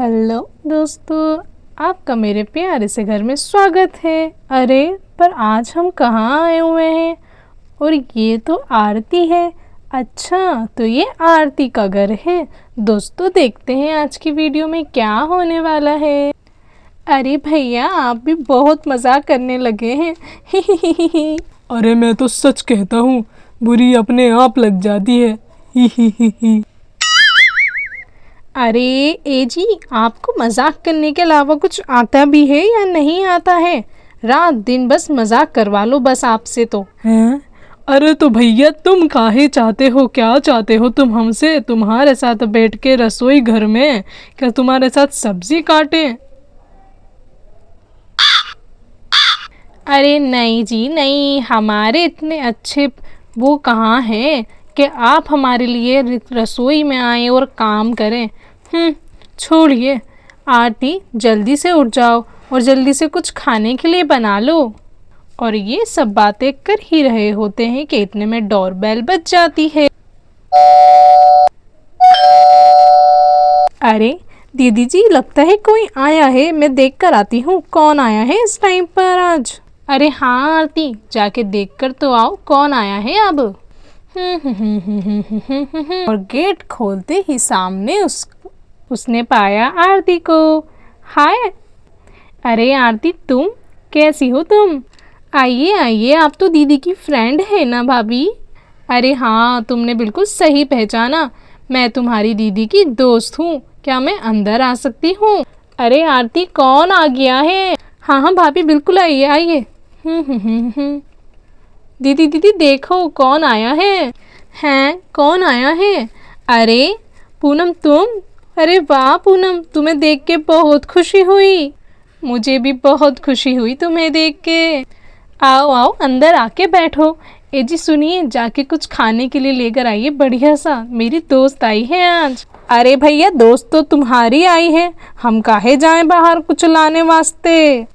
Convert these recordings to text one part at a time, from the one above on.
Hello दोस्तों, आपका मेरे प्यारे से घर में स्वागत है। अरे पर आज हम कहाँ आए हुए हैं? और ये तो आरती है। अच्छा, तो ये आरती का घर है। दोस्तों देखते हैं आज की वीडियो में क्या होने वाला है। अरे भैया, आप भी बहुत मजाक करने लगे हैं। अरे मैं तो सच कहता हूँ, बुरी अपने आप लग जाती है। ही ही ही ही। अरे ए जी, आपको मजाक करने के अलावा कुछ आता भी है या नहीं आता है? रात दिन बस मजाक करवा लो बस आपसे तो। हैं? अरे तो भैया तुम काहे चाहते हो, क्या चाहते हो तुम हमसे? तुम्हारे साथ बैठ के रसोई घर में क्या तुम्हारे साथ सब्जी काटें? अरे नहीं जी नहीं, हमारे इतने अच्छे वो कहाँ हैं कि आप हमारे लिए रसोई में आए और काम करें। छोड़िए आरती, जल्दी से उठ जाओ और जल्दी से कुछ खाने के लिए बना लो। और ये सब बातें कर ही रहे होते हैं कि इतने में डोरबेल बज जाती है। अरे दीदी जी, लगता है कोई आया है। मैं देख कर आती हूँ कौन आया है इस टाइम पर आज। अरे हाँ आरती, जाके देख कर तो आओ कौन आया है अब। और गेट खोलते ही सामने उसने पाया आरती को। हाय, अरे आरती, तुम कैसी हो तुम? आइए आइए, आप तो दीदी की फ्रेंड है ना भाभी? अरे हाँ, तुमने बिल्कुल सही पहचाना। मैं तुम्हारी दीदी की दोस्त हूँ। क्या मैं अंदर आ सकती हूँ? अरे आरती, कौन आ गया है? हाँ हाँ भाभी, बिल्कुल आइए आइए। दीदी दीदी देखो कौन आया है। हैं, कौन आया है? अरे पूनम तुम? अरे वाह पूनम, तुम्हें देख के बहुत खुशी हुई। मुझे भी बहुत खुशी हुई तुम्हें देख के। आओ आओ, अंदर आके बैठो। ए जी सुनिए, जाके कुछ खाने के लिए लेकर आइए बढ़िया सा। मेरी दोस्त आई है आज। अरे भैया, दोस्त तो तुम्हारी आई है, हम काहे जाएं बाहर कुछ लाने वास्ते।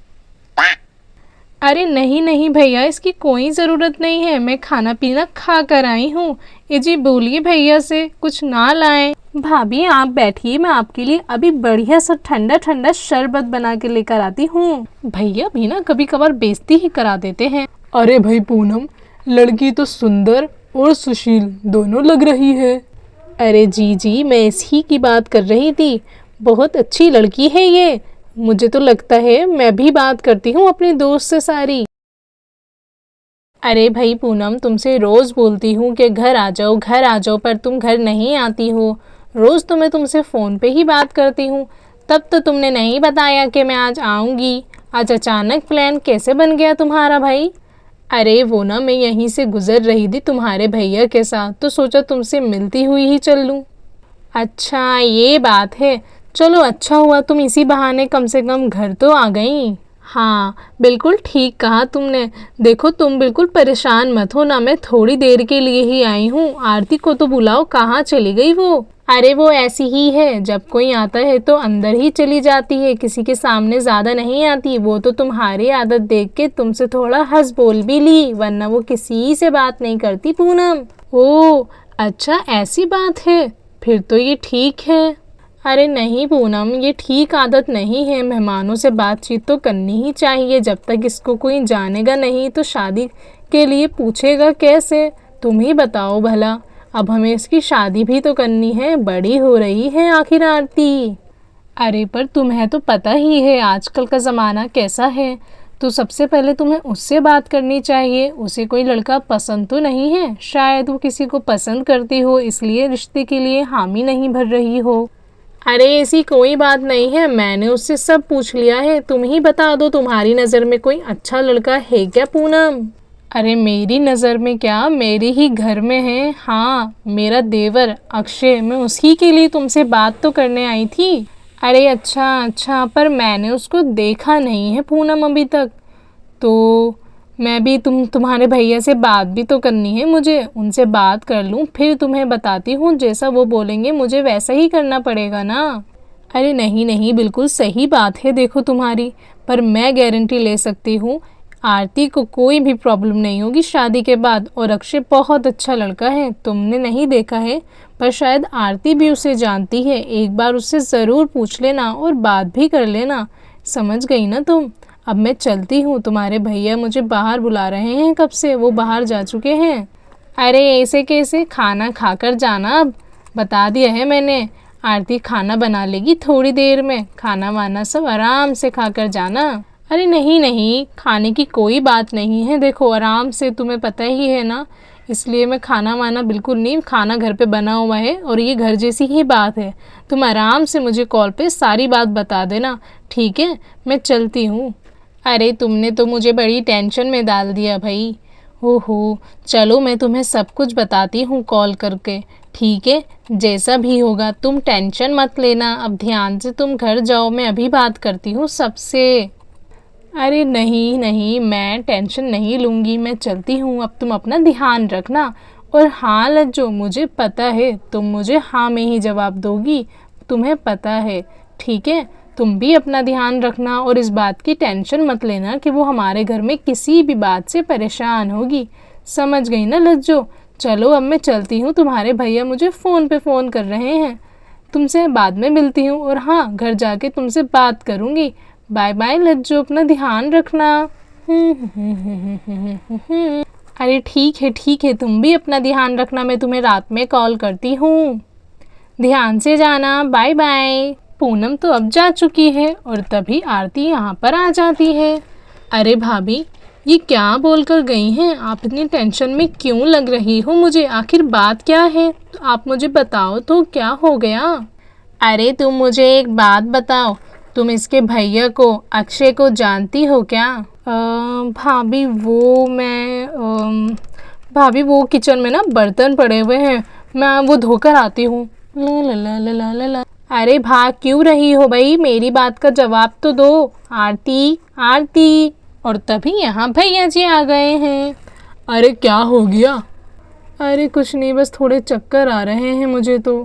अरे नहीं नहीं भैया, इसकी कोई ज़रूरत नहीं है। मैं खाना पीना खा कर आई हूँ। ये जी बोलिए भैया से कुछ ना लाएं। भाभी आप बैठिए, मैं आपके लिए अभी बढ़िया सा ठंडा ठंडा शरबत बना के लेकर आती हूँ। भैया भी ना कभी कभार बेइज्जती ही करा देते हैं। अरे भाई पूनम, लड़की तो सुंदर और सुशील दोनों लग रही है। अरे जी जी, मैं इसी की बात कर रही थी। बहुत अच्छी लड़की है ये। मुझे तो लगता है मैं भी बात करती हूँ अपनी दोस्त से सारी। अरे भाई पूनम, तुमसे रोज़ बोलती हूँ कि घर आ जाओ, पर तुम घर नहीं आती हो। रोज़ तो मैं तुमसे फ़ोन पे ही बात करती हूँ। तब तो तुमने नहीं बताया कि मैं आज आऊँगी। आज अचानक प्लान कैसे बन गया तुम्हारा भाई? अरे वो ना, मैं यहीं से गुज़र रही थी तुम्हारे भैया के साथ, तो सोचा तुमसे मिलती हुई ही चल लूँ। अच्छा ये बात है। चलो अच्छा हुआ, तुम इसी बहाने कम से कम घर तो आ गई। हाँ बिल्कुल ठीक कहा तुमने। देखो तुम बिल्कुल परेशान मत हो ना, मैं थोड़ी देर के लिए ही आई हूँ। आरती को तो बुलाओ, कहाँ चली गई वो? अरे वो ऐसी ही है, जब कोई आता है तो अंदर ही चली जाती है, किसी के सामने ज़्यादा नहीं आती। वो तो तुम्हारी आदत देख के तुमसे थोड़ा हंस बोल भी ली, वरना वो किसी से बात नहीं करती पूनम। ओह अच्छा, ऐसी बात है, फिर तो ये ठीक है। अरे नहीं पूनम, ये ठीक आदत नहीं है। मेहमानों से बातचीत तो करनी ही चाहिए। जब तक इसको कोई जानेगा नहीं तो शादी के लिए पूछेगा कैसे? तुम ही बताओ भला। अब हमें इसकी शादी भी तो करनी है, बड़ी हो रही है आखिर आरती। अरे पर तुम्हें तो पता ही है आजकल का ज़माना कैसा है। तो सबसे पहले तुम्हें उससे बात करनी चाहिए। उसे कोई लड़का पसंद तो नहीं है? शायद वो किसी को पसंद करती हो, इसलिए रिश्ते के लिए हामी नहीं भर रही हो। अरे ऐसी कोई बात नहीं है, मैंने उससे सब पूछ लिया है। तुम ही बता दो, तुम्हारी नज़र में कोई अच्छा लड़का है क्या पूनम? अरे मेरी नज़र में क्या, मेरे ही घर में है। हाँ, मेरा देवर अक्षय, मैं उसी के लिए तुमसे बात तो करने आई थी। अरे अच्छा अच्छा, पर मैंने उसको देखा नहीं है पूनम अभी तक। तो मैं भी तुम्हारे भैया से बात भी तो करनी है मुझे। उनसे बात कर लूँ फिर तुम्हें बताती हूँ। जैसा वो बोलेंगे मुझे वैसा ही करना पड़ेगा ना। अरे नहीं नहीं, बिल्कुल सही बात है देखो तुम्हारी, पर मैं गारंटी ले सकती हूँ आरती को कोई भी प्रॉब्लम नहीं होगी शादी के बाद। और अक्षय बहुत अच्छा लड़का है, तुमने नहीं देखा है, पर शायद आरती भी उसे जानती है। एक बार उससे ज़रूर पूछ लेना और बात भी कर लेना। समझ गई ना तुम? अब मैं चलती हूँ, तुम्हारे भैया मुझे बाहर बुला रहे हैं कब से, वो बाहर जा चुके हैं। अरे ऐसे कैसे, खाना खाकर जाना। अब बता दिया है मैंने, आरती खाना बना लेगी थोड़ी देर में, खाना वाना सब आराम से खाकर जाना। अरे नहीं नहीं, खाने की कोई बात नहीं है, देखो आराम से, तुम्हें पता ही है ना, इसलिए मैं खाना वाना बिल्कुल नहीं, खाना घर पे बना हुआ है और ये घर जैसी ही बात है। तुम आराम से मुझे कॉल पे सारी बात बता देना, ठीक है? मैं चलती हूँ। अरे तुमने तो मुझे बड़ी टेंशन में डाल दिया भाई। ओहो, चलो मैं तुम्हें सब कुछ बताती हूँ कॉल करके, ठीक है? जैसा भी होगा तुम टेंशन मत लेना। अब ध्यान से तुम घर जाओ, मैं अभी बात करती हूँ सबसे। अरे नहीं नहीं, मैं टेंशन नहीं लूँगी, मैं चलती हूँ। अब तुम अपना ध्यान रखना। और हाँ लज्जो, मुझे पता है तुम मुझे हाँ में ही जवाब दोगी, तुम्हें पता है, ठीक है? तुम भी अपना ध्यान रखना और इस बात की टेंशन मत लेना कि वो हमारे घर में किसी भी बात से परेशान होगी। समझ गई ना लज्जो? चलो अब मैं चलती हूँ, तुम्हारे भैया मुझे फ़ोन पे फ़ोन कर रहे हैं। तुमसे बाद में मिलती हूँ और हाँ, घर जाके तुमसे बात करूँगी। बाय बाय लज्जो, अपना ध्यान रखना। अरे ठीक है, तुम भी अपना ध्यान रखना, मैं तुम्हें रात में कॉल करती हूँ। ध्यान से जाना, बाय बाय। पूनम तो अब जा चुकी है और तभी आरती यहाँ पर आ जाती है। अरे भाभी, ये क्या बोलकर गई हैं? आप इतनी टेंशन में क्यों लग रही हो? मुझे आखिर बात क्या है? तो आप मुझे बताओ तो, क्या हो गया? अरे तुम मुझे एक बात बताओ, तुम इसके भैया को, अक्षय को जानती हो क्या? भाभी भाभी वो किचन में ना बर्तन पड़े हुए हैं, मैं वो धोकर आती हूँ। ला ला ला ला ला ला ला। अरे भाग क्यों रही हो भाई, मेरी बात का जवाब तो दो। आरती आरती। और तभी यहाँ भैया जी आ गए हैं। अरे क्या हो गया? अरे कुछ नहीं, बस थोड़े चक्कर आ रहे हैं मुझे तो।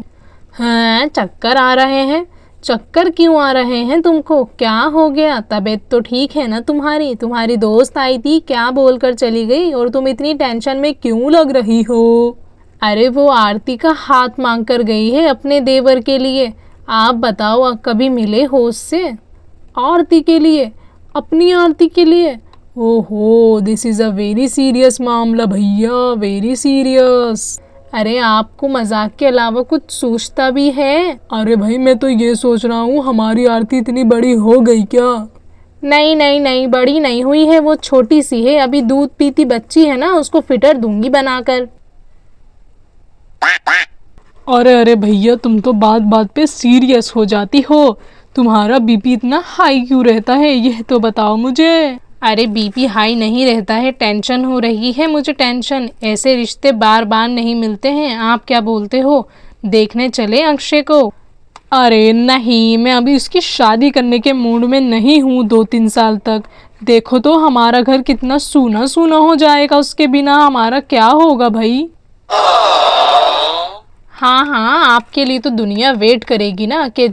हाँ, चक्कर आ रहे हैं? चक्कर क्यों आ रहे हैं तुमको? क्या हो गया? तबीयत तो ठीक है ना तुम्हारी? तुम्हारी दोस्त आई थी, क्या बोलकर चली गई और तुम इतनी टेंशन में क्यों लग रही हो? अरे वो आरती का हाथ मांग कर गई है अपने देवर के लिए। आप बताओ, कभी मिले हो उससे? आरती के लिए? अपनी आरती के लिए? ओहो, this is a very serious मामला भैया, वेरी सीरियस। अरे आपको मजाक के अलावा कुछ सोचता भी है? अरे भाई, मैं तो ये सोच रहा हूँ हमारी आरती इतनी बड़ी हो गई क्या? नहीं नहीं नहीं, बड़ी नहीं हुई है, वो छोटी सी है, अभी दूध पीती बच्ची है ना, उसको फिटर दूंगी बनाकर। अरे भैया, तुम तो बात बात पे सीरियस हो जाती हो। तुम्हारा बीपी इतना हाई क्यों रहता है, ये तो बताओ मुझे। अरे बीपी हाई नहीं रहता है, टेंशन हो रही है मुझे, टेंशन। ऐसे रिश्ते बार बार नहीं मिलते हैं। आप क्या बोलते हो, देखने चले अक्षय को? अरे नहीं, मैं अभी उसकी शादी करने के मूड में नहीं हूँ 2-3 साल तक। देखो तो हमारा घर कितना सूना सूना हो जाएगा उसके बिना, हमारा क्या होगा भाई? हाँ हाँ, आपके लिए तो दुनिया वेट करेगी ना, कि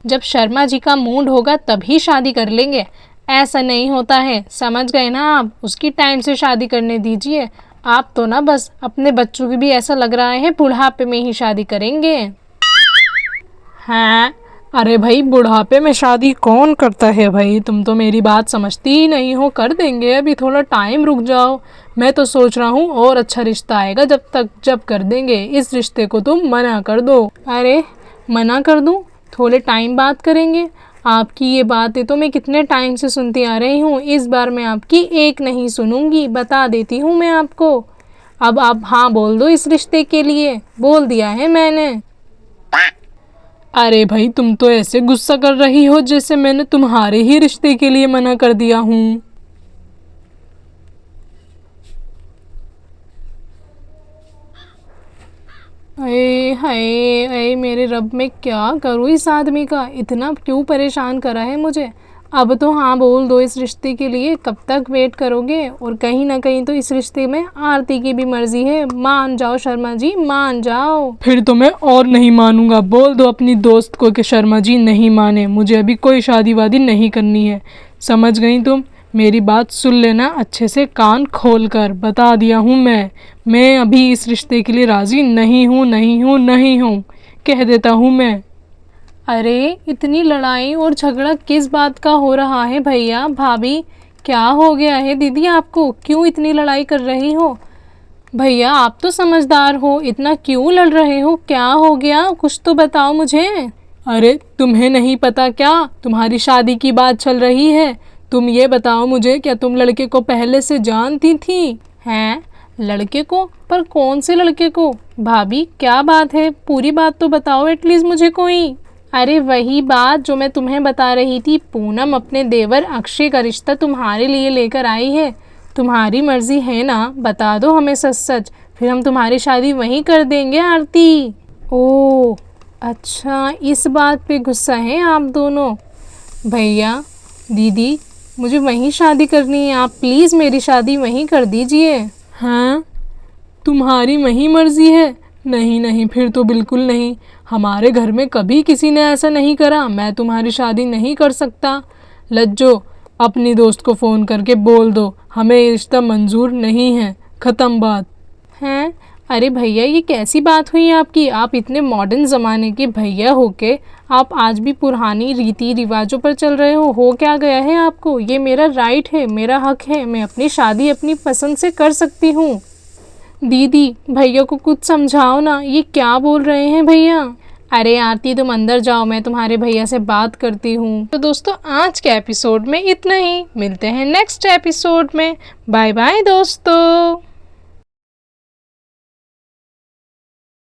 जब शर्मा जी का मूड होगा तभी शादी कर लेंगे। ऐसा नहीं होता है, समझ गए ना आप? उसकी टाइम से शादी करने दीजिए। आप तो ना बस अपने बच्चों की भी ऐसा लग रहा है बुढ़ापे में ही शादी करेंगे। हाँ, अरे भाई, बुढ़ापे में शादी कौन करता है भाई? तुम तो मेरी बात समझती ही नहीं हो। कर देंगे, अभी थोड़ा टाइम रुक जाओ। मैं तो सोच रहा हूँ और अच्छा रिश्ता आएगा जब कर देंगे। इस रिश्ते को तुम मना कर दो। अरे मना कर दूँ? थोड़े टाइम बात करेंगे। आपकी ये बातें तो मैं कितने टाइम से सुनती आ रही हूँ, इस बार मैं आपकी एक नहीं सुनूंगी, बता देती हूँ मैं आपको। अब आप हाँ बोल दो इस रिश्ते के लिए, बोल दिया है मैंने। अरे भाई, तुम तो ऐसे गुस्सा कर रही हो जैसे मैंने तुम्हारे ही रिश्ते के लिए मना कर दिया हूँ। अरे हाय, अरे मेरे रब, मैं क्या करूँ इस आदमी का, इतना क्यों परेशान करा है मुझे। अब तो हाँ बोल दो इस रिश्ते के लिए, कब तक वेट करोगे? और कहीं ना कहीं तो इस रिश्ते में आरती की भी मर्जी है। मान जाओ शर्मा जी, मान जाओ। फिर तो मैं और नहीं मानूंगा। बोल दो अपनी दोस्त को कि शर्मा जी नहीं माने, मुझे अभी कोई शादी वादी नहीं करनी है। समझ गई तुम? मेरी बात सुन लेना अच्छे से, कान खोल कर बता दिया हूँ मैं। मैं अभी इस रिश्ते के लिए राज़ी नहीं हूँ, नहीं हूँ, नहीं हूँ, कह देता हूँ मैं। अरे इतनी लड़ाई और झगड़ा किस बात का हो रहा है भैया भाभी? क्या हो गया है दीदी आपको? क्यों इतनी लड़ाई कर रही हो? भैया आप तो समझदार हो, इतना क्यों लड़ रहे हो? क्या हो गया? कुछ तो बताओ मुझे। अरे तुम्हें नहीं पता क्या? तुम्हारी शादी की बात चल रही है। तुम ये बताओ मुझे, क्या तुम लड़के को पहले से जानती थी? हैं? लड़के को? पर कौन से लड़के को? भाभी क्या बात है, पूरी बात तो बताओ एटलीस्ट मुझे कोई। अरे वही बात जो मैं तुम्हें बता रही थी, पूनम अपने देवर अक्षय का रिश्ता तुम्हारे लिए लेकर आई है। तुम्हारी मर्जी है ना? बता दो हमें सच सच, फिर हम तुम्हारी शादी वहीं कर देंगे आरती। ओह अच्छा, इस बात पे गुस्सा है आप दोनों। भैया दीदी मुझे वहीं शादी करनी है, आप प्लीज़ मेरी शादी वहीं कर दीजिए। हाँ तुम्हारी वही मर्जी है? नहीं नहीं, फिर तो बिल्कुल नहीं। हमारे घर में कभी किसी ने ऐसा नहीं करा। मैं तुम्हारी शादी नहीं कर सकता। लज्जो, अपनी दोस्त को फ़ोन करके बोल दो हमें ये रिश्ता मंजूर नहीं है, ख़त्म बात। हैं? अरे भैया ये कैसी बात हुई आपकी? आप इतने मॉडर्न ज़माने के भैया होके आप आज भी पुरानी रीति रिवाजों पर चल रहे हो क्या गया है आपको? ये मेरा राइट है, मेरा हक है, मैं अपनी शादी अपनी पसंद से कर सकती हूँ। दीदी भैया को कुछ समझाओ ना, ये क्या बोल रहे हैं भैया? अरे आरती तुम अंदर जाओ, मैं तुम्हारे भैया से बात करती हूँ। तो दोस्तों आज के एपिसोड में इतना ही, मिलते हैं नेक्स्ट एपिसोड में। बाय बाय दोस्तों।